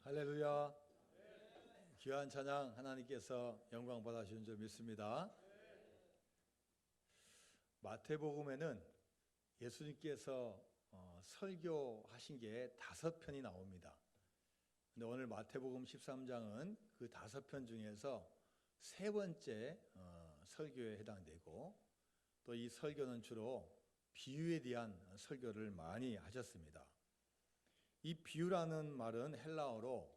할렐루야. 귀한 찬양 하나님께서 영광 받아주신 줄 믿습니다. 마태복음에는 예수님께서 설교하신 게 5편이 나옵니다. 근데 오늘 마태복음 13장은 그 5편 중에서 3번째 설교에 해당되고, 또 이 설교는 주로 비유에 대한 설교를 많이 하셨습니다. 이 비유라는 말은 헬라어로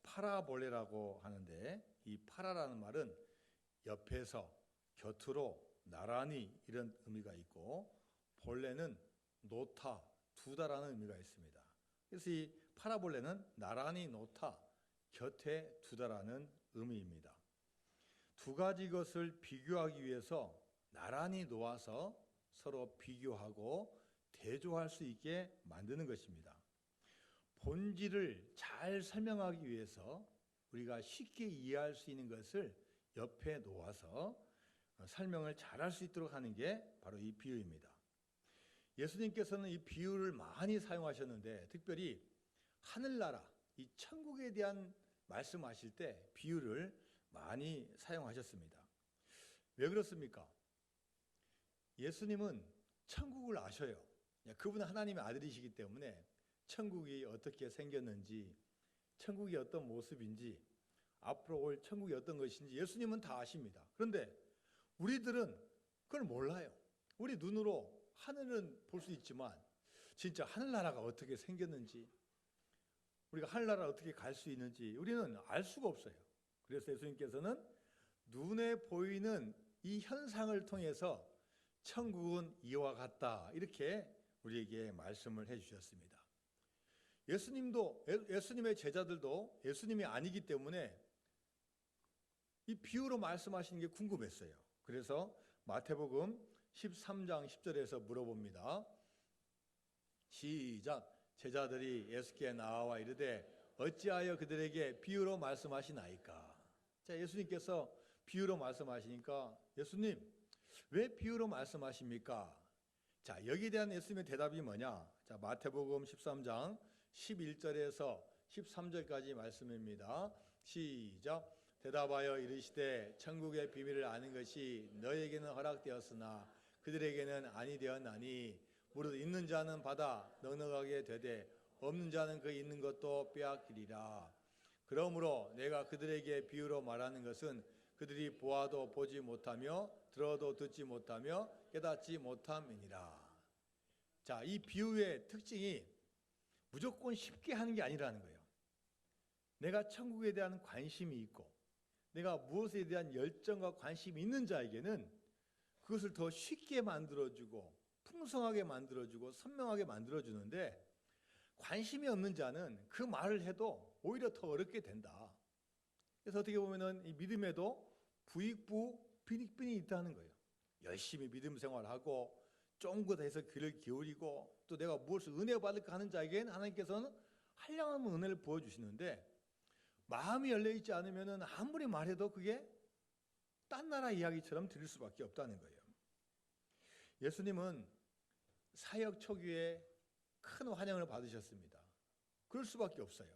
파라볼레라고 하는데, 이 파라라는 말은 옆에서, 곁으로, 나란히 이런 의미가 있고, 볼레는 놓다, 두다라는 의미가 있습니다. 그래서 이 파라볼레는 나란히 놓다, 곁에 두다라는 의미입니다. 두 가지 것을 비교하기 위해서 나란히 놓아서 서로 비교하고 대조할 수 있게 만드는 것입니다. 본질을 잘 설명하기 위해서 우리가 쉽게 이해할 수 있는 것을 옆에 놓아서 설명을 잘할 수 있도록 하는 게 바로 이 비유입니다. 예수님께서는 이 비유를 많이 사용하셨는데, 특별히 하늘나라, 이 천국에 대한 말씀하실 때 비유를 많이 사용하셨습니다. 왜 그렇습니까? 예수님은 천국을 아셔요. 그분은 하나님의 아들이시기 때문에 천국이 어떻게 생겼는지, 천국이 어떤 모습인지, 앞으로 올 천국이 어떤 것인지 예수님은 다 아십니다. 그런데 우리들은 그걸 몰라요. 우리 눈으로 하늘은 볼 수 있지만 진짜 하늘나라가 어떻게 생겼는지, 우리가 하늘나라 어떻게 갈 수 있는지 우리는 알 수가 없어요. 그래서 예수님께서는 눈에 보이는 이 현상을 통해서 천국은 이와 같다, 이렇게 우리에게 말씀을 해주셨습니다. 예수님의 제자들도 예수님이 아니기 때문에 이 비유로 말씀하시는 게 궁금했어요. 그래서 마태복음 13장 10절에서 물어봅니다. 시작. 제자들이 예수께 나와 이르되 어찌하여 그들에게 비유로 말씀하시나이까. 자, 예수님께서 비유로 말씀하시니까, 예수님 왜 비유로 말씀하십니까? 자, 여기에 대한 예수님의 대답이 뭐냐? 자, 마태복음 13장 11절에서 13절까지 말씀입니다. 시작. 대답하여 이르시되 천국의 비밀을 아는 것이 너에게는 허락되었으나 그들에게는 아니 되었나니, 무릇 있는 자는 받아 넉넉하게 되되 없는 자는 그 있는 것도 빼앗기리라. 그러므로 내가 그들에게 비유로 말하는 것은 그들이 보아도 보지 못하며 들어도 듣지 못하며 깨닫지 못함이니라. 자, 이 비유의 특징이 무조건 쉽게 하는 게 아니라는 거예요. 내가 천국에 대한 관심이 있고 내가 무엇에 대한 열정과 관심이 있는 자에게는 그것을 더 쉽게 만들어주고 풍성하게 만들어주고 선명하게 만들어주는데, 관심이 없는 자는 그 말을 해도 오히려 더 어렵게 된다. 그래서 어떻게 보면은 이 믿음에도 부익부 빈익빈이 있다는 거예요. 열심히 믿음 생활하고 쫑긋해서 귀를 기울이고 또 내가 무엇을 은혜 받을까 하는 자에게는 하나님께서는 한량한 은혜를 부어주시는데, 마음이 열려있지 않으면 아무리 말해도 그게 딴 나라 이야기처럼 들릴 수밖에 없다는 거예요. 예수님은 사역 초기에 큰 환영을 받으셨습니다. 그럴 수밖에 없어요.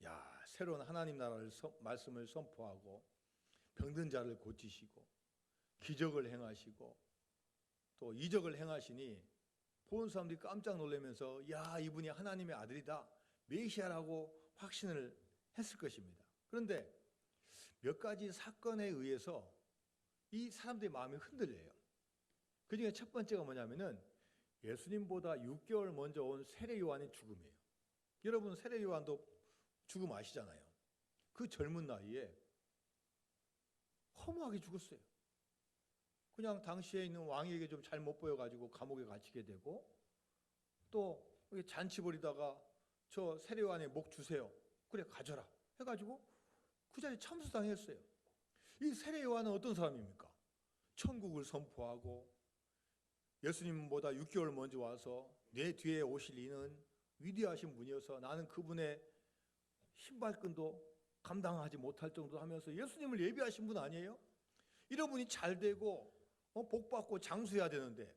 야, 새로운 하나님 나라를 말씀을 선포하고 병든 자를 고치시고 기적을 행하시고 또 이적을 행하시니 보는 사람들이 깜짝 놀라면서, 야, 이분이 하나님의 아들이다, 메시아라고 확신을 했을 것입니다. 그런데 몇 가지 사건에 의해서 이 사람들의 마음이 흔들려요. 그 중에 첫 번째가 뭐냐면은 예수님보다 6개월 먼저 온 세례 요한의 죽음이에요. 여러분, 세례 요한도 죽음 아시잖아요. 그 젊은 나이에 허무하게 죽었어요. 그냥 당시에 있는 왕에게 좀 잘 못 보여가지고 감옥에 갇히게 되고, 또 잔치 벌이다가 저 세례 요한의 목 주세요, 그래 가져라 해가지고 그 자리에 참수당했어요. 이 세례 요한은 어떤 사람입니까? 천국을 선포하고 예수님보다 6개월 먼저 와서 내 뒤에 오실 이는 위대하신 분이어서 나는 그분의 신발끈도 감당하지 못할 정도 하면서 예수님을 예비하신 분 아니에요? 이런 분이 잘 되고 복 받고 장수해야 되는데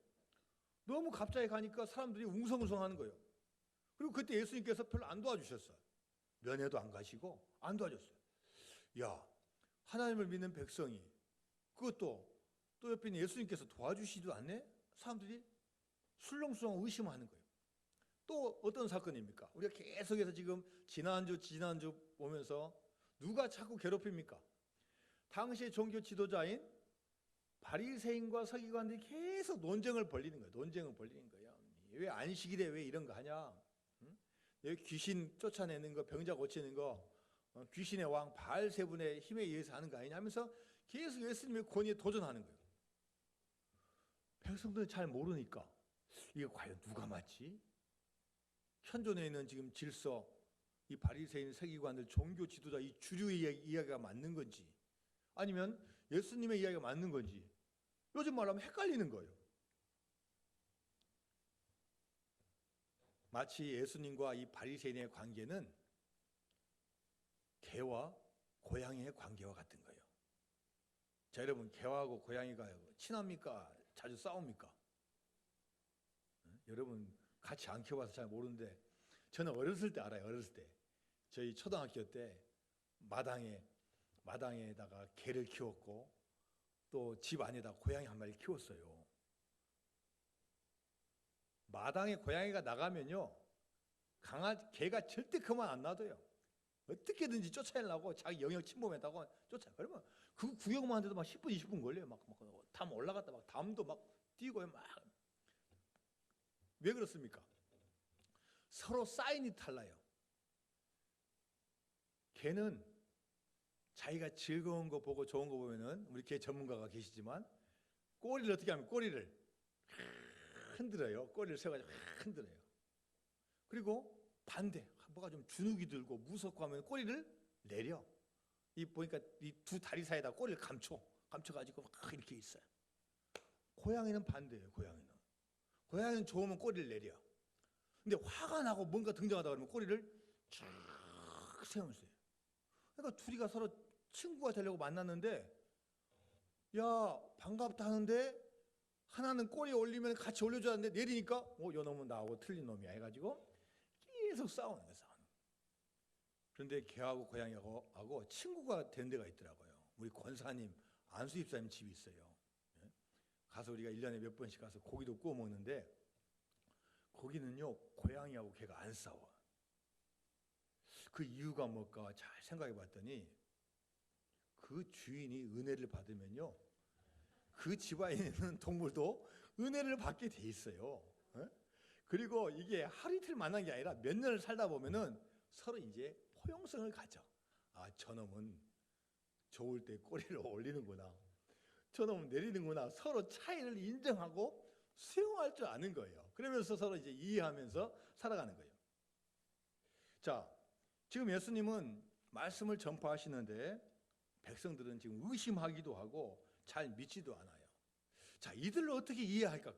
너무 갑자기 가니까 사람들이 웅성웅성하는 거예요. 그리고 그때 예수님께서 별로 안 도와주셨어요. 면회도 안 가시고 안 도와줬어요. 야, 하나님을 믿는 백성이 그것도 또 옆에 있는 예수님께서 도와주시지도 않네? 사람들이 술렁술렁 의심하는 거예요. 또 어떤 사건입니까? 우리가 계속해서 지금 지난주 보면서 누가 자꾸 괴롭힙니까? 당시의 종교 지도자인 바리새인과 서기관들이 계속 논쟁을 벌이는 거예요. 왜 안식일에 왜 이런 거 하냐? 응? 왜 귀신 쫓아내는 거, 병자 고치는 거, 귀신의 왕 바알세분의 힘에 의해서 하는 거 아니냐 하면서 계속 예수님의 권위에 도전하는 거예요. 백성들은 잘 모르니까 이게 과연 누가 맞지? 현존에 있는 지금 질서, 이 바리새인 서기관들 종교 지도자 이 주류의 이야기가 맞는 건지 아니면 예수님의 이야기가 맞는 건지 요즘 말하면 헷갈리는 거예요. 마치 예수님과 이 바리새인의 관계는 개와 고양이의 관계와 같은 거예요. 자, 여러분, 개하고 고양이가 친합니까? 자주 싸웁니까? 여러분 같이 안 키워봐서 잘 모르는데 저는 어렸을 때 알아요. 어렸을 때 저희 초등학교 때 마당에다가 개를 키웠고 또 집 안에다 고양이 한 마리 키웠어요. 마당에 고양이가 나가면요 개가 절대 그만 안 놔둬요. 어떻게든지 쫓아내려고 자기 영역 침범했다고 쫓아. 그러면 그 구경만 하는데도 막 10분 20분 걸려요. 막 담 올라갔다 막 담도 막 뛰고요. 막 왜 그렇습니까? 서로 사인이 달라요. 개는 자기가 즐거운 거 보고 좋은 거 보면은 우리 개 전문가가 계시지만 꼬리를 어떻게 하면 꼬리를 흔들어요. 꼬리를 세워가지고 흔들어요. 그리고 반대 뭐가 좀 주눅이 들고 무섭고 하면 꼬리를 내려. 이 보니까 이 두 다리 사이에다 꼬리를 감춰가지고 막 이렇게 있어요. 고양이는 반대예요. 고양이는 좋으면 꼬리를 내려. 근데 화가 나고 뭔가 등장하다 그러면 꼬리를 쭉 세우면서. 그러니까 둘이가 서로 친구가 되려고 만났는데 야 반갑다 하는데 하나는 꼬리에 올리면 같이 올려줘야 하는데 내리니까 요 놈은 나하고 틀린 놈이야 해가지고 계속 싸우는 거예요. 그런데 개하고 고양이하고 친구가 된 데가 있더라고요. 우리 권사님 안수 집사님 집이 있어요. 가서 우리가 1년에 몇 번씩 가서 고기도 구워 먹는데 거기는요 고양이하고 개가 안 싸워. 그 이유가 뭘까 잘 생각해 봤더니 그 주인이 은혜를 받으면요 그 집안에 있는 동물도 은혜를 받게 돼 있어요. 그리고 이게 하루 이틀 만난 게 아니라 몇 년을 살다 보면은 서로 이제 포용성을 가져. 아, 저놈은 좋을 때 꼬리를 올리는구나. 저놈은 내리는구나. 서로 차이를 인정하고 수용할 줄 아는 거예요. 그러면서 서로 이제 이해하면서 살아가는 거예요. 자, 지금 예수님은 말씀을 전파하시는데 백성들은 지금 의심하기도 하고 잘 믿지도 않아요. 자, 이들을 어떻게 이해할까?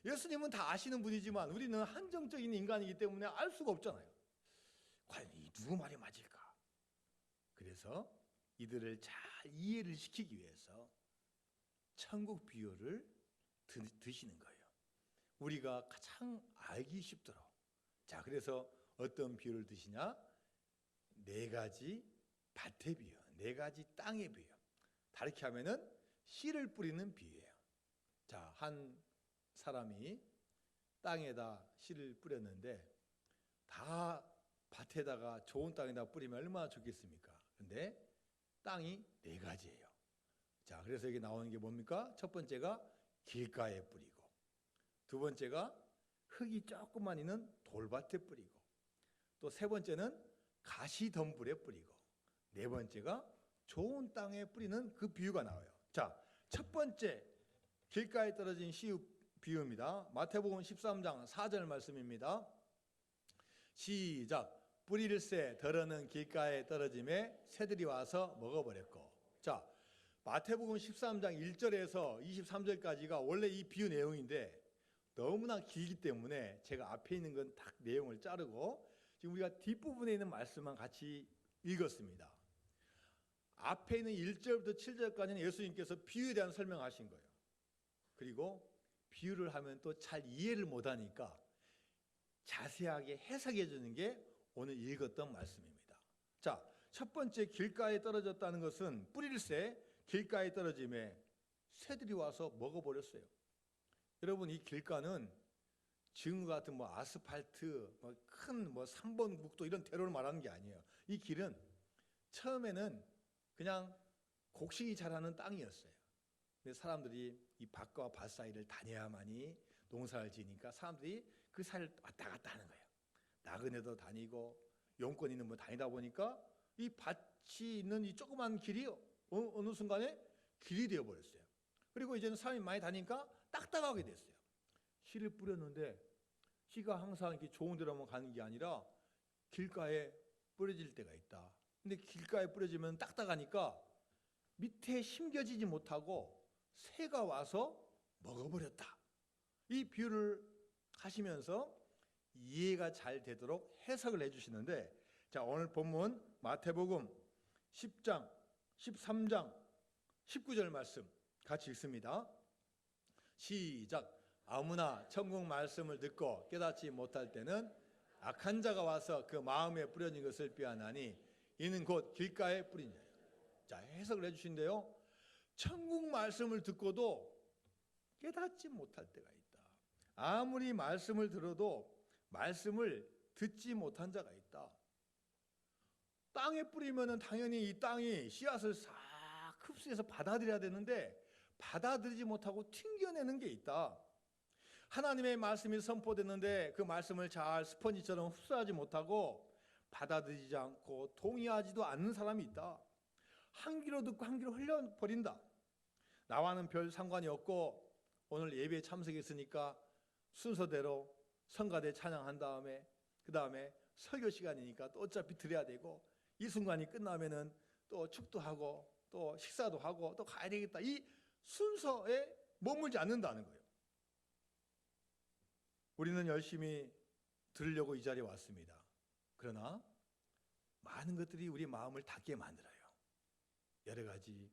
예수님은 다 아시는 분이지만 우리는 한정적인 인간이기 때문에 알 수가 없잖아요. 과연 이 누구 말이 맞을까? 그래서 이들을 잘 이해를 시키기 위해서 천국 비유를 드시는 거예요. 우리가 가장 알기 쉽도록. 자, 그래서 어떤 비유를 드시냐? 4가지 밭의 비유, 4가지 땅의 비유. 다르게 하면은 씨를 뿌리는 비유예요. 자, 한 사람이 땅에다 씨를 뿌렸는데 다 밭에다가 좋은 땅에다 뿌리면 얼마나 좋겠습니까? 근데 땅이 4가지예요. 자, 그래서 여기 나오는 게 뭡니까? 첫 번째가 길가에 뿌리고, 두 번째가 흙이 조금만 있는 돌밭에 뿌리고, 또 세 번째는 가시덤불에 뿌리고, 네 번째가 좋은 땅에 뿌리는 그 비유가 나와요. 자, 첫 번째 길가에 떨어진 씨 비유입니다. 마태복음 13장 4절 말씀입니다. 시작. 뿌릴새 덜어는 길가에 떨어짐에 새들이 와서 먹어버렸고. 자, 마태복음 13장 1절에서 23절까지가 원래 이 비유 내용인데 너무나 길기 때문에 제가 앞에 있는 건 딱 내용을 자르고 지금 우리가 뒷부분에 있는 말씀만 같이 읽었습니다. 앞에 있는 1절부터 7절까지는 예수님께서 비유에 대한 설명하신 거예요. 그리고 비유를 하면 또 잘 이해를 못하니까 자세하게 해석해 주는 게 오늘 읽었던 말씀입니다. 자, 첫 번째 길가에 떨어졌다는 것은 뿌릴새 길가에 떨어짐에 새들이 와서 먹어버렸어요. 여러분, 이 길가는 지금 같은 아스팔트, 큰 3번 국도 이런 대로를 말하는 게 아니에요. 이 길은 처음에는 그냥 곡식이 자라는 땅이었어요. 근데 사람들이 이 밭과 밭 사이를 다녀야만이 농사를 지니까 사람들이 그 사이를 왔다 갔다 하는 거예요. 나그네도 다니고 용건 있는 분 다니다 보니까 이 밭이 있는 이 조그만 길이 어느 순간에 길이 되어버렸어요. 그리고 이제는 사람이 많이 다니니까 딱딱하게 됐어요. 씨를 뿌렸는데 씨가 항상 이렇게 좋은 데로만 가는 게 아니라 길가에 뿌려질 때가 있다. 근데 길가에 뿌려지면 딱딱하니까 밑에 심겨지지 못하고 새가 와서 먹어버렸다. 이 비유를 하시면서 이해가 잘 되도록 해석을 해주시는데, 자, 오늘 본문 마태복음 10장, 13장, 19절 말씀 같이 읽습니다. 시작. 아무나 천국 말씀을 듣고 깨닫지 못할 때는 악한 자가 와서 그 마음에 뿌려진 것을 빼앗나니 이는 곧 길가에 뿌린 자예요. 자, 해석을 해주신데요. 천국 말씀을 듣고도 깨닫지 못할 때가 있다. 아무리 말씀을 들어도 말씀을 듣지 못한 자가 있다. 땅에 뿌리면은 당연히 이 땅이 씨앗을 싹 흡수해서 받아들여야 되는데 받아들이지 못하고 튕겨내는 게 있다. 하나님의 말씀이 선포됐는데 그 말씀을 잘 스펀지처럼 흡수하지 못하고 받아들이지 않고 동의하지도 않는 사람이 있다. 한 귀로 듣고 한 귀로 흘려버린다. 나와는 별 상관이 없고 오늘 예배에 참석했으니까 순서대로 성가대 찬양한 다음에 그 다음에 설교 시간이니까 또 어차피 드려야 되고 이 순간이 끝나면은 또 축도하고 또 식사도 하고 또 가야 되겠다. 이 순서에 머물지 않는다는 거예요. 우리는 열심히 들으려고 이 자리에 왔습니다. 그러나 많은 것들이 우리 마음을 닫게 만들어요. 여러 가지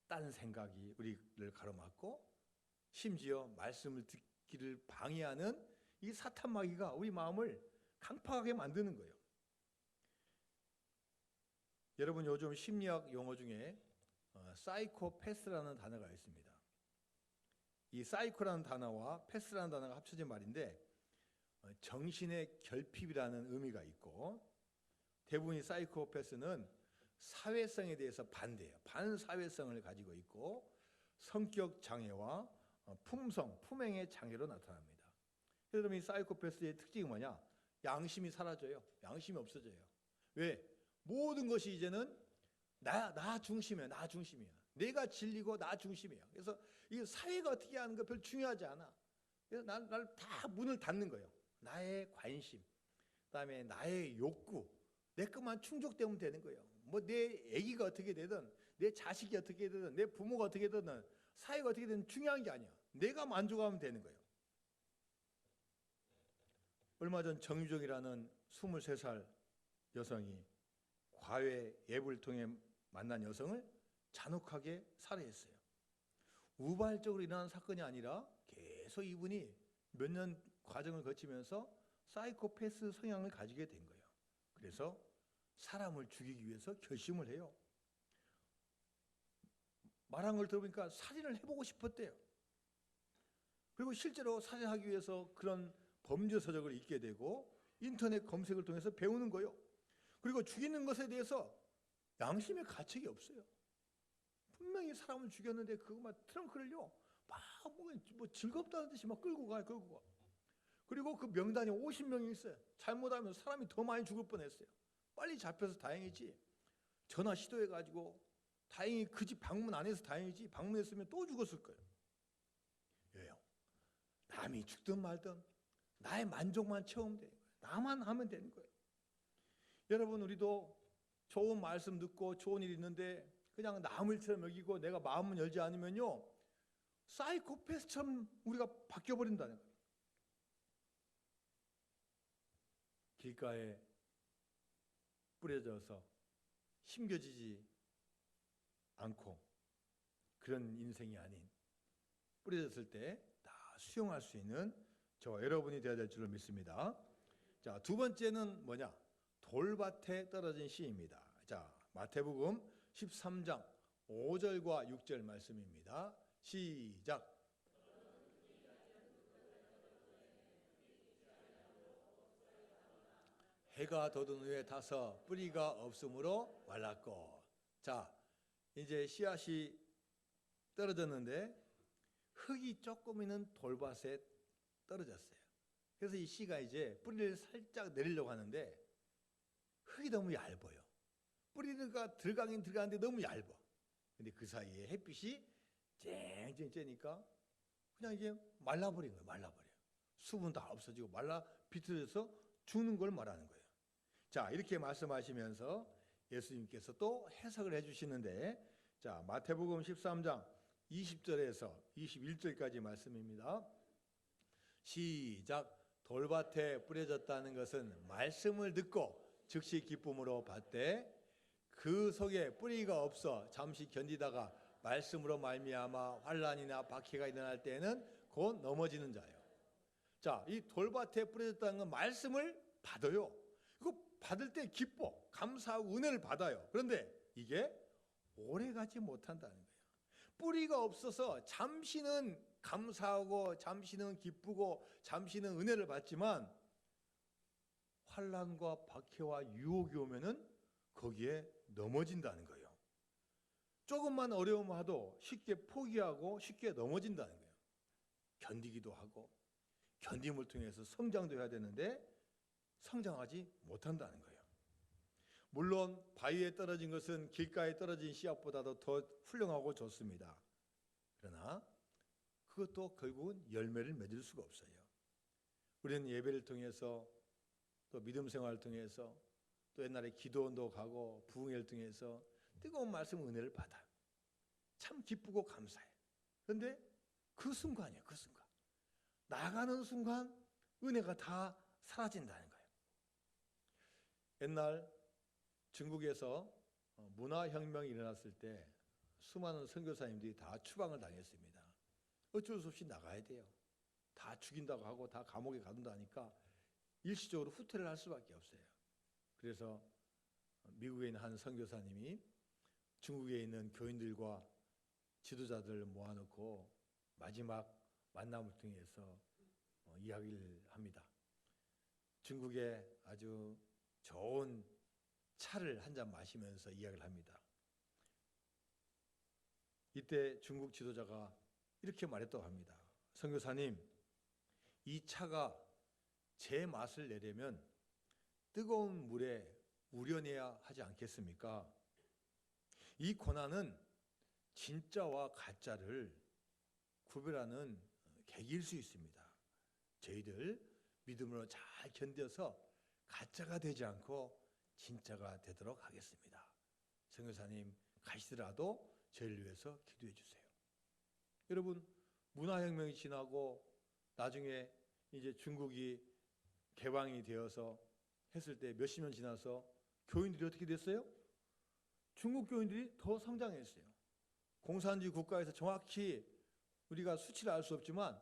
딴 생각이 우리를 가로막고 심지어 말씀을 듣기를 방해하는 이 사탄 마귀가 우리 마음을 강팍하게 만드는 거예요. 여러분, 요즘 심리학 용어 중에 사이코패스라는 단어가 있습니다. 이 사이코라는 단어와 패스라는 단어가 합쳐진 말인데 정신의 결핍이라는 의미가 있고, 대부분의 사이코패스는 사회성에 대해서 반대해요. 반사회성을 가지고 있고 성격 장애와 품행의 장애로 나타납니다. 그래서 이 사이코패스의 특징이 뭐냐? 양심이 사라져요. 양심이 없어져요. 왜? 모든 것이 이제는 나 중심이야. 나 중심이야. 내가 진리고 나 중심이야. 그래서 이 사회가 어떻게 하는 거 별로 중요하지 않아. 그래서 날 다 문을 닫는 거예요. 나의 관심, 그다음에 나의 욕구, 내 것만 충족되면 되는 거예요. 뭐 내 아기가 어떻게 되든 내 자식이 어떻게 되든 내 부모가 어떻게 되든 사회가 어떻게 되든 중요한 게 아니야. 내가 만족하면 되는 거예요. 얼마 전 정유정이라는 23살 여성이 과외 앱을 통해 만난 여성을 잔혹하게 살해했어요. 우발적으로 일어난 사건이 아니라 계속 이분이 몇 년 과정을 거치면서 사이코패스 성향을 가지게 된 거예요. 그래서 사람을 죽이기 위해서 결심을 해요. 말한 걸 들어보니까 살인을 해보고 싶었대요. 그리고 실제로 살인하기 위해서 그런 범죄 서적을 읽게 되고 인터넷 검색을 통해서 배우는 거예요. 그리고 죽이는 것에 대해서 양심의 가책이 없어요. 분명히 사람을 죽였는데 그거 막 트렁크를요 뭐 즐겁다는 듯이 막 끌고 가. 그리고 그 명단에 50명이 있어요. 잘못하면 사람이 더 많이 죽을 뻔했어요. 빨리 잡혀서 다행이지. 전화 시도해가지고 다행히 그 집 방문 안 해서 다행이지. 방문했으면 또 죽었을 거예요. 왜요? 남이 죽든 말든 나의 만족만 채우면 되는 거예요. 나만 하면 되는 거예요. 여러분, 우리도 좋은 말씀 듣고 좋은 일 있는데 그냥 나물처럼 여기고 내가 마음을 열지 않으면요 사이코패스처럼 우리가 바뀌어버린다는 거예요. 길가에 뿌려져서 심겨지지 않고 그런 인생이 아닌 뿌려졌을 때 다 수용할 수 있는 저와 여러분이 되어야 될 줄로 믿습니다. 자, 두 번째는 뭐냐? 돌밭에 떨어진 씨입니다. 자, 마태복음 13장 5절과 6절 말씀입니다. 시작. 해가 돋은 후에 타서 뿌리가 없으므로 말랐고. 자, 이제 씨앗이 떨어졌는데 흙이 조금 있는 돌밭에 떨어졌어요. 그래서 이 씨가 이제 뿌리를 살짝 내리려고 하는데 흙이 너무 얇아요. 뿌리가 들어가긴 들어가는데 너무 얇아. 근데 그 사이에 햇빛이 쨍쨍 쬐니까 그냥 이게 말라버린 거예요. 말라버려요. 수분 다 없어지고 말라 비틀어져서 죽는 걸 말하는 거예요. 자, 이렇게 말씀하시면서 예수님께서 또 해석을 해주시는데, 자, 마태복음 13장 20절에서 21절까지 말씀입니다. 시작. 돌밭에 뿌려졌다는 것은 말씀을 듣고 즉시 기쁨으로 받되 그 속에 뿌리가 없어 잠시 견디다가 말씀으로 말미암아 환난이나 박해가 일어날 때에는 곧 넘어지는 자요. 자, 이 돌밭에 뿌려졌다는 건 말씀을 받아요. 이거 받을 때 기뻐, 감사하고 은혜를 받아요. 그런데 이게 오래가지 못한다는 거예요. 뿌리가 없어서 잠시는 감사하고 잠시는 기쁘고 잠시는 은혜를 받지만 환난과 박해와 유혹이 오면은 거기에 넘어진다는 거예요. 조금만 어려움하도 쉽게 포기하고 쉽게 넘어진다는 거예요. 견디기도 하고 견딤을 통해서 성장도 해야 되는데 성장하지 못한다는 거예요. 물론 바위에 떨어진 것은 길가에 떨어진 씨앗보다도 더 훌륭하고 좋습니다. 그러나 그것도 결국은 열매를 맺을 수가 없어요. 우리는 예배를 통해서 또 믿음 생활을 통해서 또 옛날에 기도원도 가고 부흥회를 통해서 뜨거운 말씀 은혜를 받아요. 참 기쁘고 감사해. 그런데 그 순간이에요. 그 순간. 나가는 순간 은혜가 다 사라진다는 거예요. 옛날 중국에서 문화혁명이 일어났을 때 수많은 선교사님들이 다 추방을 당했습니다. 어쩔 수 없이 나가야 돼요. 다 죽인다고 하고 다 감옥에 가둔다니까 일시적으로 후퇴를 할 수밖에 없어요. 그래서 미국에 있는 한 선교사님이 중국에 있는 교인들과 지도자들을 모아놓고 마지막 만남을 통해서 이야기를 합니다. 중국에 아주 좋은 차를 한 잔 마시면서 이야기를 합니다. 이때 중국 지도자가 이렇게 말했다고 합니다. 선교사님, 이 차가 제 맛을 내려면 뜨거운 물에 우려내야 하지 않겠습니까? 이 고난은 진짜와 가짜를 구별하는 계기일 수 있습니다. 저희들 믿음으로 잘 견뎌서 가짜가 되지 않고 진짜가 되도록 하겠습니다. 선교사님 가시더라도 저희를 위해서 기도해 주세요. 여러분, 문화혁명이 지나고 나중에 이제 중국이 개방이 되어서 했을 때 몇십 년 지나서 교인들이 어떻게 됐어요? 중국 교인들이 더 성장했어요. 공산주의 국가에서 정확히 우리가 수치를 알 수 없지만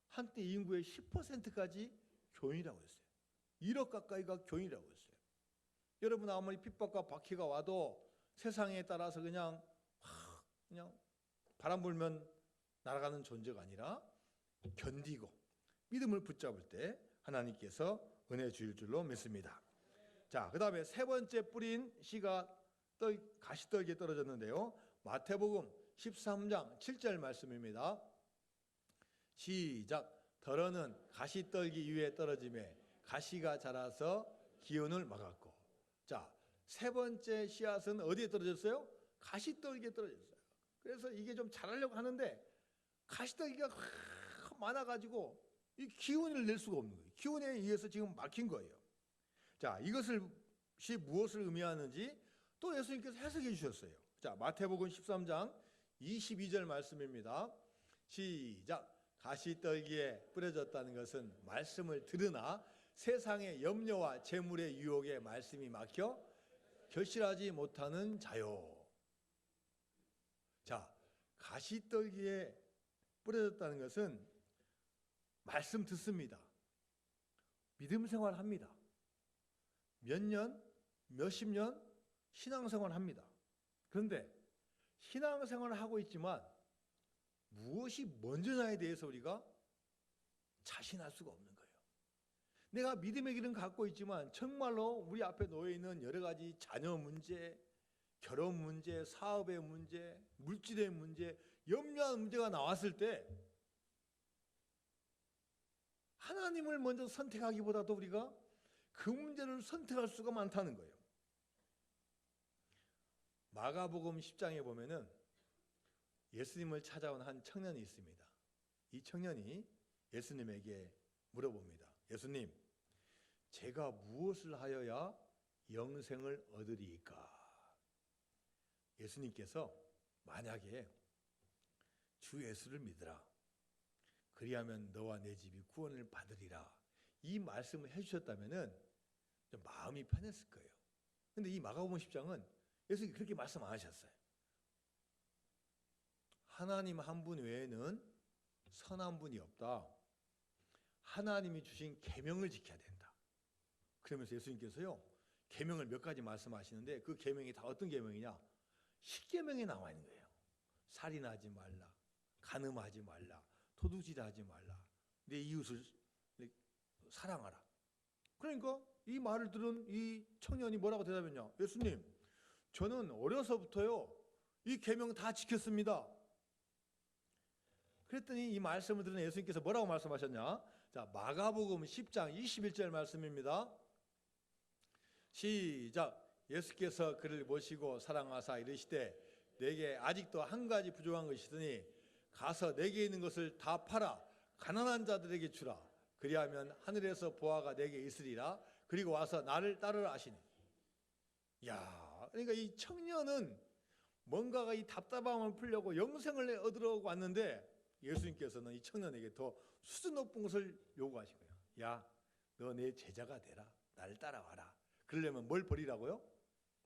한때 인구의 10%까지 교인이라고 했어요. 1억 가까이가 교인이라고 했어요. 여러분, 아무리 핍박과 박해가 와도 세상에 따라서 그냥 바람 불면 날아가는 존재가 아니라 견디고 믿음을 붙잡을 때 하나님께서 은혜 주실 줄로 믿습니다. 자, 그 다음에 세 번째 뿌린 씨가 가시떨기에 떨어졌는데요. 마태복음 13장 7절 말씀입니다. 시작. 더러는 가시떨기 위에 떨어짐에 가시가 자라서 기운을 막았고. 자, 세 번째 씨앗은 어디에 떨어졌어요? 가시떨기에 떨어졌어요. 그래서 이게 좀 자라려고 하는데 가시떨기가 많아가지고 이 기운을 낼 수가 없는 거예요. 기운에 의해서 지금 막힌 거예요. 자, 이것이 무엇을 의미하는지 또 예수님께서 해석해 주셨어요. 자, 마태복음 13장 22절 말씀입니다. 시작. 가시떨기에 뿌려졌다는 것은 말씀을 들으나 세상의 염려와 재물의 유혹에 말씀이 막혀 결실하지 못하는 자요. 자, 가시떨기에 뿌려졌다는 것은 말씀 듣습니다. 믿음 생활합니다. 몇 년, 몇십 년 신앙생활을 합니다. 그런데 신앙생활을 하고 있지만 무엇이 먼저냐에 대해서 우리가 자신할 수가 없는 거예요. 내가 믿음의 길은 갖고 있지만 정말로 우리 앞에 놓여 있는 여러 가지 자녀 문제, 결혼 문제, 사업의 문제, 물질의 문제, 염려하는 문제가 나왔을 때 하나님을 먼저 선택하기보다도 우리가 그 문제를 선택할 수가 많다는 거예요. 마가복음 10장에 보면은 예수님을 찾아온 한 청년이 있습니다. 이 청년이 예수님에게 물어봅니다. 예수님, 제가 무엇을 하여야 영생을 얻으리이까? 예수님께서 만약에 주 예수를 믿으라, 그리하면 너와 내 집이 구원을 받으리라, 이 말씀을 해주셨다면 좀 마음이 편했을 거예요. 그런데 이 마가복음 10장은 예수님이 그렇게 말씀 안 하셨어요. 하나님 한 분 외에는 선한 분이 없다. 하나님이 주신 계명을 지켜야 된다. 그러면서 예수님께서요, 계명을 몇 가지 말씀하시는데 그 계명이 다 어떤 계명이냐? 10계명에 나와 있는 거예요. 살인하지 말라, 간음하지 말라, 도둑질하지 말라, 내 이웃을 사랑하라. 그러니까 이 말을 들은 이 청년이 뭐라고 대답했냐? 예수님, 저는 어려서부터요 이 계명 다 지켰습니다. 그랬더니 이 말씀을 들은 예수님께서 뭐라고 말씀하셨냐? 자, 마가복음 10장 21절 말씀입니다. 시작. 예수께서 그를 모시고 사랑하사 이르시되 내게 아직도 한 가지 부족한 것이 있으니 가서 내게 있는 것을 다 팔아 가난한 자들에게 주라. 그리하면 하늘에서 보화가 내게 있으리라. 그리고 와서 나를 따르라 하시니. 야, 그러니까 이 청년은 뭔가가 이 답답함을 풀려고 영생을 얻으러 왔는데 예수님께서는 이 청년에게 더 수준 높은 것을 요구하신 거예요. 야, 너 내 제자가 되라. 나를 따라와라. 그러려면 뭘 버리라고요?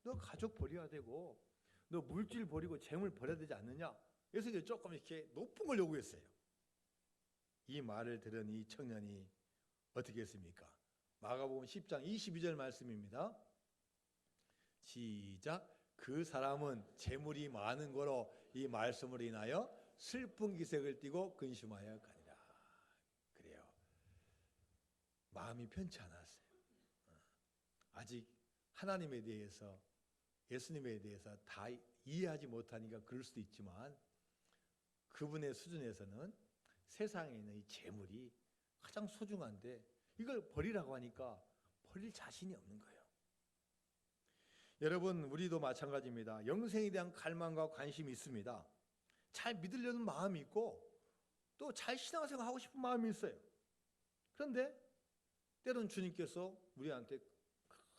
너 가족 버려야 되고 너 물질 버리고 재물 버려야 되지 않느냐? 예수님이 조금 이렇게 높은 걸 요구했어요. 이 말을 들은 이 청년이 어떻게 했습니까? 마가복음 10장 22절 말씀입니다. 시작. 그 사람은 재물이 많은 거로 이 말씀으로 인하여 슬픈 기색을 띠고 근심하여 가니라. 그래요. 마음이 편치 않았어요. 아직 하나님에 대해서, 예수님에 대해서 다 이해하지 못하니까 그럴 수도 있지만 그분의 수준에서는 세상에 있는 이 재물이 가장 소중한데 이걸 버리라고 하니까 버릴 자신이 없는 거예요. 여러분, 우리도 마찬가지입니다. 영생에 대한 갈망과 관심이 있습니다. 잘 믿으려는 마음이 있고 또 잘 신앙생활 하고 싶은 마음이 있어요. 그런데 때론 주님께서 우리한테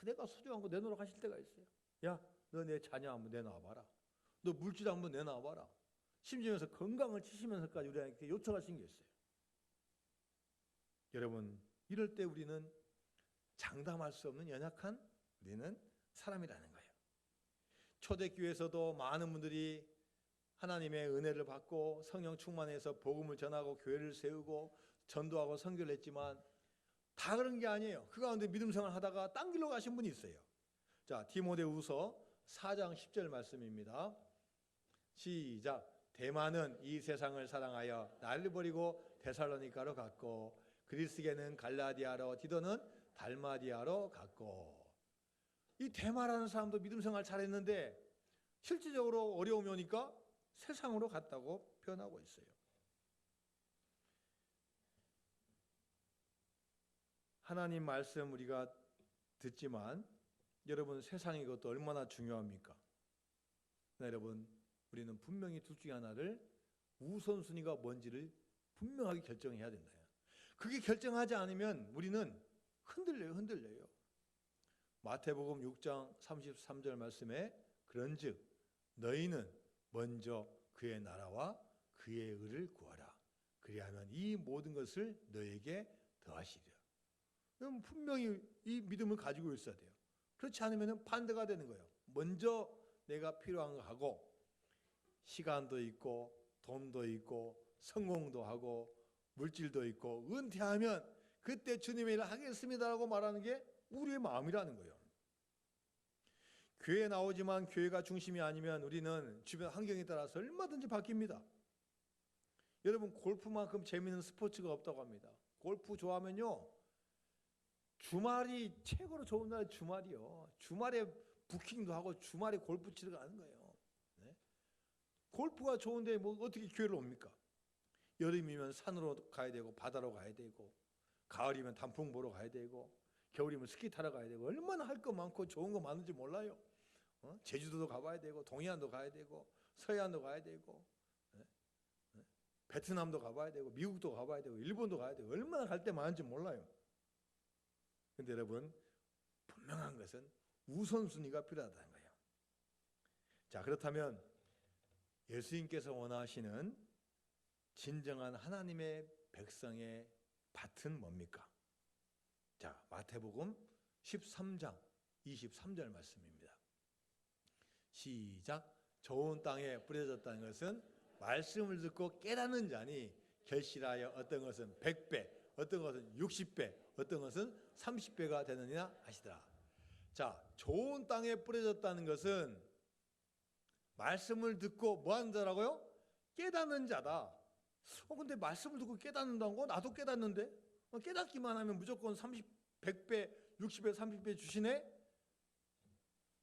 내가 소중한 거 내놓으라고 하실 때가 있어요. 야, 너 내 자녀 한번 내놔봐라. 너 물질 한번 내놔봐라. 심지어서 건강을 치시면서까지 우리한테 요청하신 게 있어요. 여러분, 이럴 때 우리는 장담할 수 없는 연약한 우리는 사람이라는 거예요. 초대교회에서도 많은 분들이 하나님의 은혜를 받고 성령 충만해서 복음을 전하고 교회를 세우고 전도하고 선교를 했지만 다 그런 게 아니에요. 그 가운데 믿음 생활 하다가 딴 길로 가신 분이 있어요. 자, 디모데후서 4장 10절 말씀입니다. 시작. 데마는 이 세상을 사랑하여 나를 버리고 데살로니가로 갔고 그리스게는 갈라디아로 디도는 달마디아로 갔고. 이 데마라는 사람도 믿음 생활 잘했는데 실질적으로 어려움이 오니까 세상으로 갔다고 표현하고 있어요. 하나님 말씀 우리가 듣지만 여러분, 세상이 그것도 얼마나 중요합니까? 여러분, 우리는 분명히 둘 중에 하나를 우선순위가 뭔지를 분명하게 결정해야 된다. 그게 결정하지 않으면 우리는 흔들려요. 마태복음 6장 33절 말씀에 그런즉 너희는 먼저 그의 나라와 그의 의를 구하라. 그리하면 이 모든 것을 너에게 더하시리라. 그럼 분명히 이 믿음을 가지고 있어야 돼요. 그렇지 않으면 반대가 되는 거예요. 먼저 내가 필요한 거 하고 시간도 있고 돈도 있고 성공도 하고 물질도 있고 은퇴하면 그때 주님의 일을 하겠습니다라고 말하는 게 우리의 마음이라는 거예요. 교회에 나오지만 교회가 중심이 아니면 우리는 주변 환경에 따라서 얼마든지 바뀝니다. 여러분, 골프만큼 재미있는 스포츠가 없다고 합니다. 골프 좋아하면요, 주말이 최고로 좋은 날 주말이요. 주말에 부킹도 하고 주말에 골프 치러 가는 거예요. 네? 골프가 좋은데 뭐 어떻게 교회를 옵니까? 여름이면 산으로 가야 되고 바다로 가야 되고, 가을이면 단풍 보러 가야 되고, 겨울이면 스키 타러 가야 되고, 얼마나 할 거 많고 좋은 거 많은지 몰라요. 제주도도 가봐야 되고, 동해안도 가야 되고, 서해안도 가야 되고, 베트남도 가봐야 되고, 미국도 가봐야 되고, 일본도 가야 되고, 얼마나 갈 데 많은지 몰라요. 근데 여러분, 분명한 것은 우선순위가 필요하다는 거예요. 자, 그렇다면 예수님께서 원하시는 진정한 하나님의 백성의 밭은 뭡니까? 자, 마태복음 13장 23절 말씀입니다. 시작. 좋은 땅에 뿌려졌다는 것은 말씀을 듣고 깨닫는 자니 결실하여 어떤 것은 100배, 어떤 것은 60배, 어떤 것은 30배가 되느니라 하시더라. 자, 좋은 땅에 뿌려졌다는 것은 말씀을 듣고 뭐 하는 자라고요? 깨닫는 자다. 근데 말씀을 듣고 깨닫는다는 거 나도 깨닫는데? 깨닫기만 하면 무조건 100배, 60배, 30배 주시네?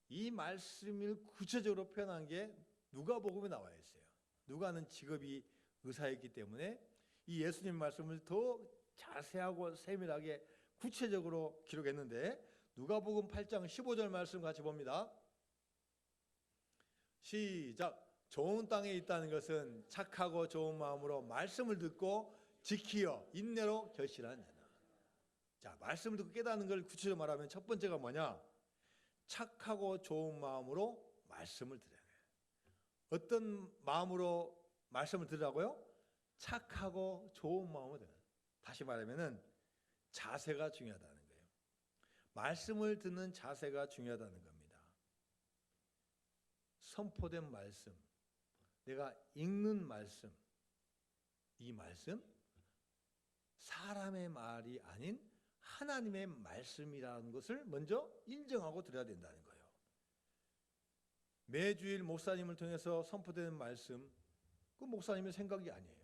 이 말씀을 구체적으로 표현한 게 누가복음에 나와 있어요. 누가는 직업이 의사였기 때문에 이 예수님 말씀을 더 자세하고 세밀하게 구체적으로 기록했는데, 누가복음 8장 15절 말씀 같이 봅니다. 시작. 좋은 땅에 있다는 것은 착하고 좋은 마음으로 말씀을 듣고 지키어 인내로 결실한 자다. 자, 말씀을 듣고 깨닫는 걸 구체적으로 말하면 첫 번째가 뭐냐? 착하고 좋은 마음으로 말씀을 들어야 돼요. 어떤 마음으로 말씀을 들으라고요? 착하고 좋은 마음으로 들어야 돼요. 다시 말하면은 자세가 중요하다는 거예요. 말씀을 듣는 자세가 중요하다는 겁니다. 선포된 말씀, 내가 읽는 말씀, 이 말씀 사람의 말이 아닌 하나님의 말씀이라는 것을 먼저 인정하고 들어야 된다는 거예요. 매주일 목사님을 통해서 선포되는 말씀, 그 목사님의 생각이 아니에요.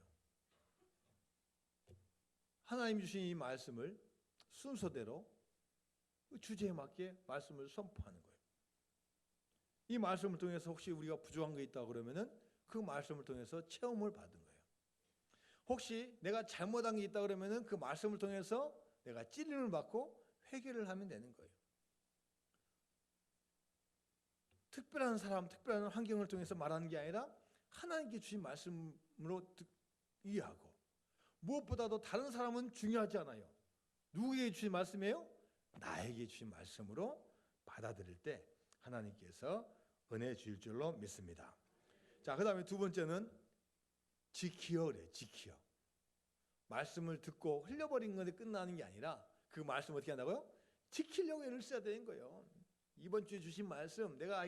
하나님 주신 이 말씀을 순서대로 그 주제에 맞게 말씀을 선포하는 거예요. 이 말씀을 통해서 혹시 우리가 부족한 게 있다 그러면은 그 말씀을 통해서 체험을 받은 거예요. 혹시 내가 잘못한 게 있다 그러면은 그 말씀을 통해서 내가 찔림을 받고 회개를 하면 되는 거예요. 특별한 사람, 특별한 환경을 통해서 말하는 게 아니라 하나님께 주신 말씀으로 이해하고, 무엇보다도 다른 사람은 중요하지 않아요. 누구에게 주신 말씀이에요? 나에게 주신 말씀으로 받아들일 때 하나님께서 은혜 주실 줄로 믿습니다. 자, 그 다음에 두 번째는 지키어 그래요. 지키어. 말씀을 듣고 흘려버린 것에 끝나는 게 아니라 그 말씀을 어떻게 한다고요? 지키려고 애를 써야 되는 거예요. 이번 주에 주신 말씀, 내가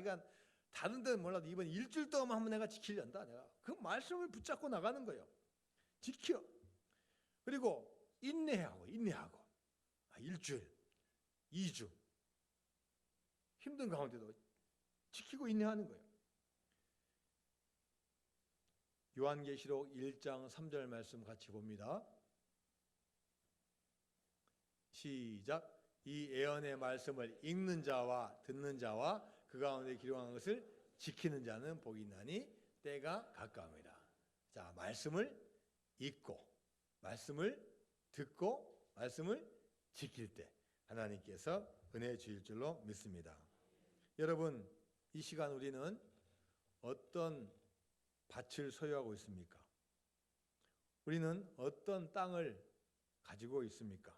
다른 데는 몰라도 이번 일주일 동안 한번 내가 지키려한다. 내가 그 말씀을 붙잡고 나가는 거예요. 지켜. 그리고 인내하고 일주일, 2주 힘든 가운데도 지키고 인내하는 거예요. 요한계시록 1장 3절 말씀 같이 봅니다. 시작. 이 예언의 말씀을 읽는 자와 듣는 자와 그 가운데 기록한 것을 지키는 자는 복이 있나니 때가 가까움이라. 자, 말씀을 읽고 말씀을 듣고 말씀을 지킬 때 하나님께서 은혜 주실 줄로 믿습니다. 여러분, 이 시간 우리는 어떤 밭을 소유하고 있습니까? 우리는 어떤 땅을 가지고 있습니까?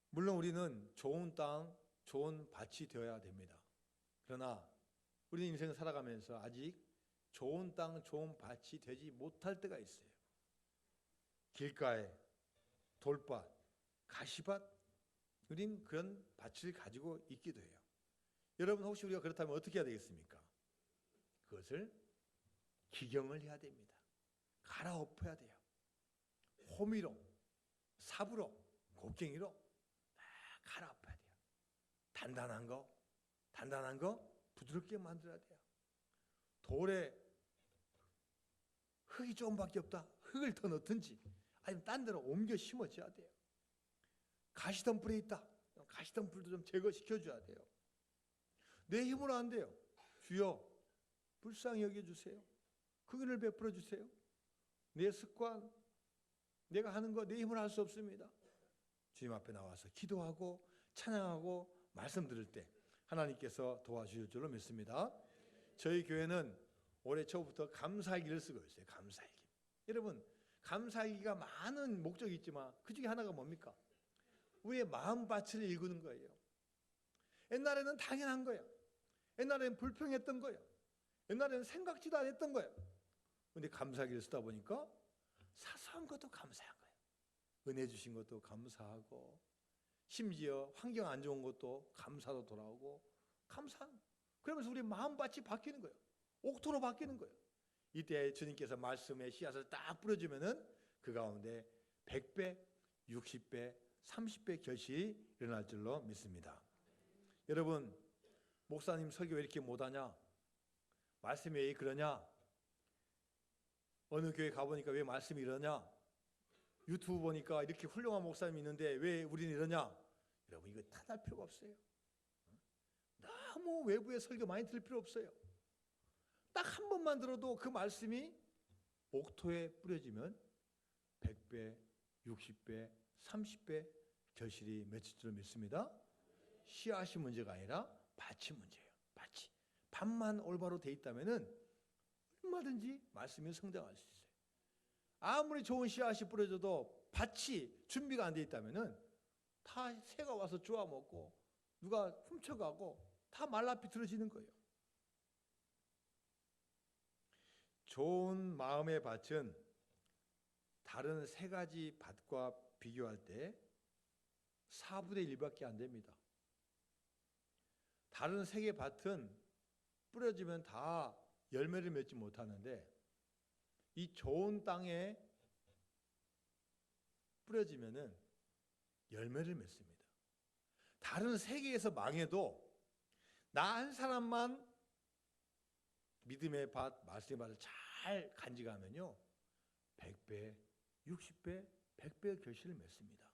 물론 우리는 좋은 땅, 좋은 밭이 되어야 됩니다. 그러나 우리 인생을 살아가면서 아직 좋은 땅, 좋은 밭이 되지 못할 때가 있어요. 길가에 돌밭, 가시밭, 우린 그런 밭을 가지고 있기도 해요. 여러분, 혹시 우리가 그렇다면 어떻게 해야 되겠습니까? 그것을 기경을 해야 됩니다. 갈아엎어야 돼요. 호미로, 삽으로, 곡괭이로 다 갈아엎어야 돼요. 단단한 단단한 거 부드럽게 만들어야 돼요. 돌에 흙이 조금밖에 없다. 흙을 더 넣든지 아니면 딴 데로 옮겨 심어줘야 돼요. 가시덤불에 있다. 가시덤불도 좀 제거시켜줘야 돼요. 내 힘으로 안 돼요. 주여 불쌍히 여겨주세요. 긍휼을 베풀어 주세요. 내 습관, 내가 하는 거 내 힘으로 할 수 없습니다. 주님 앞에 나와서 기도하고 찬양하고 말씀 들을 때 하나님께서 도와주실 줄로 믿습니다. 저희 교회는 올해 초부터 감사일기를 쓰고 있어요. 감사일기. 여러분, 감사일기가 많은 목적이 있지만 그 중에 하나가 뭡니까? 우리의 마음밭을 읽는 거예요. 옛날에는 당연한 거예요. 옛날에는 불평했던 거예요. 옛날에는 생각지도 않았던 거예요. 그런데 감사일기를 쓰다 보니까 사소한 것도 감사한 거예요. 은혜 주신 것도 감사하고 심지어 환경 안 좋은 것도 감사로 돌아오고 감사한. 그러면서 우리 마음밭이 바뀌는 거예요. 옥토로 바뀌는 거예요. 이때 주님께서 말씀의 씨앗을 딱 뿌려주면은 그 가운데 100배, 60배, 30배 결실이 일어날 줄로 믿습니다. 여러분, 목사님 설교 왜 이렇게 못하냐? 말씀이 왜 그러냐? 어느 교회 가보니까 왜 말씀이 이러냐? 유튜브 보니까 이렇게 훌륭한 목사님이 있는데 왜 우리는 이러냐? 여러분, 이거 탓할 필요가 없어요. 너무 외부의 설교 많이 들을 필요 없어요. 딱 한 번만 들어도 그 말씀이 옥토에 뿌려지면 100배, 60배, 30배 결실이 맺힐 줄 믿습니다. 씨앗이 문제가 아니라 밭이 문제예요. 밭이. 밭만 올바로 돼 있다면은 얼마든지 말씀이 성장할 수 있어요. 아무리 좋은 씨앗이 뿌려져도 밭이 준비가 안 돼 있다면은 다 새가 와서 쪼아 먹고 누가 훔쳐가고 다 말라 비틀어지는 거예요. 좋은 마음의 밭은 다른 세 가지 밭과 비교할 때 4분의 1밖에 안 됩니다. 다른 세 개의 밭은 뿌려지면 다 열매를 맺지 못하는데 이 좋은 땅에 뿌려지면은 열매를 맺습니다. 다른 세 개에서 망해도 나 한 사람만 믿음의 밭, 말씀의 밭을 잘 간직하면요 100배, 60배, 100배의 결실을 맺습니다.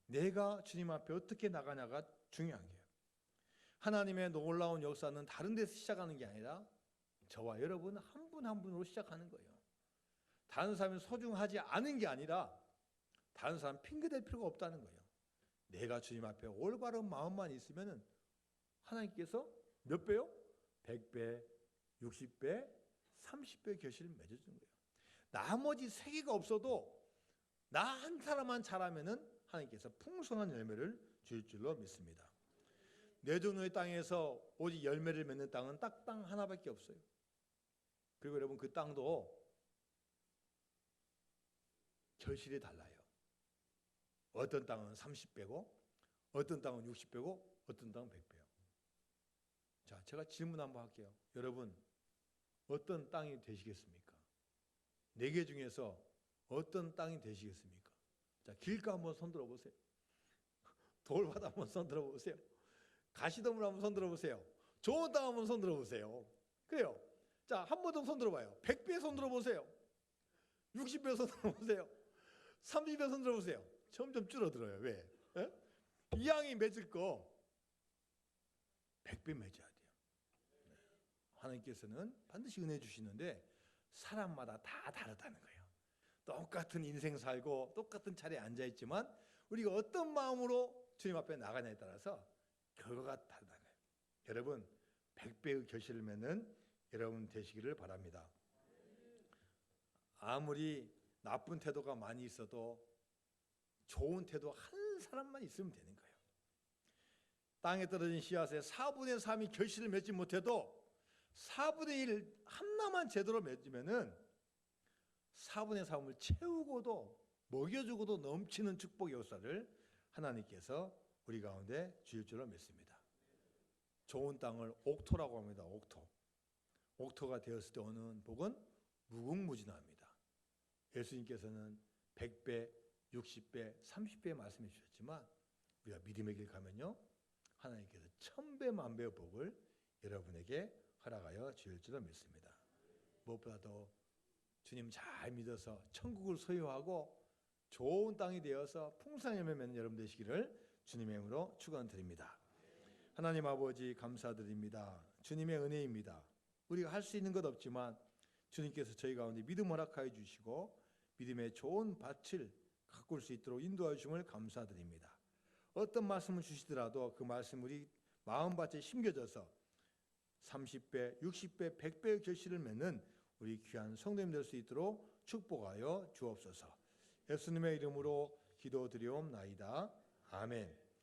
내가 주님 앞에 어떻게 나가냐가 중요한 거예요. 하나님의 놀라운 역사는 다른 데서 시작하는 게 아니라 저와 여러분 한 분 한 분으로 시작하는 거예요. 다른 사람이 소중하지 않은 게 아니라 다른 사람 핑계댈 필요가 없다는 거예요. 내가 주님 앞에 올바른 마음만 있으면 하나님께서 몇 배요? 100배, 60배, 30배 결실을 맺어주는 거예요. 나머지 세 개가 없어도 나 한 사람만 잘하면은 하나님께서 풍성한 열매를 줄 줄로 믿습니다. 내존의 땅에서 오직 열매를 맺는 땅은 딱 땅 하나밖에 없어요. 그리고 여러분 그 땅도 결실이 달라요. 어떤 땅은 30배고 어떤 땅은 60배고 어떤 땅은 100배요. 자, 제가 질문 한번 할게요. 여러분 어떤 땅이 되시겠습니까? 4개 중에서 어떤 땅이 되시겠습니까? 자, 길가 한번 손 들어보세요. 돌바다 한번 손 들어보세요. 가시덤불 한번 손 들어보세요. 좋은 땅 한번 손 들어보세요. 그래요. 자, 한 번 더 손 들어봐요. 100배 손 들어보세요. 60배 손 들어보세요. 30배 손 들어보세요. 점점 줄어들어요. 왜? 에? 이왕이 맺을 거 100배 맺어야 돼요. 하나님께서는 반드시 은혜 주시는데 사람마다 다 다르다는 거예요. 똑같은 인생 살고 똑같은 자리에 앉아있지만 우리가 어떤 마음으로 주님 앞에 나가냐에 따라서 결과가 다르다는 거예요. 여러분 100배의 결실을 맺는 여러분 되시기를 바랍니다. 아무리 나쁜 태도가 많이 있어도 좋은 태도 한 사람만 있으면 되는 거예요. 땅에 떨어진 씨앗의 4분의 3이 결실을 맺지 못해도 4분의 1 하나만 제대로 맺으면은 4분의 3을 채우고도 먹여주고도 넘치는 축복의 역사를 하나님께서 우리 가운데 주실 줄로 믿습니다. 좋은 땅을 옥토라고 합니다. 옥토. 옥토가 되었을 때 오는 복은 무궁무진합니다. 예수님께서는 100배, 60배, 30배 말씀해 주셨지만 우리가 믿음의 길 가면요 하나님께서 1000배 만배의 복을 여러분에게 허락하여 주실지도 믿습니다. 무엇보다도 주님 잘 믿어서 천국을 소유하고 좋은 땅이 되어서 풍성한 열매 맺는 여러분 되시기를 주님의 이름으로 축원드립니다. 하나님 아버지 감사드립니다. 주님의 은혜입니다. 우리가 할 수 있는 것 없지만 주님께서 저희 가운데 믿음 허락하여 주시고 믿음의 좋은 밭을 가꿀 수 있도록 인도하여 주심을 감사드립니다. 어떤 말씀을 주시더라도 그 말씀 우리 마음밭에 심겨져서 30배, 60배, 100배의 결실을 맺는 우리 귀한 성도님 될 수 있도록 축복하여 주옵소서. 예수님의 이름으로 기도드리옵나이다. 아멘.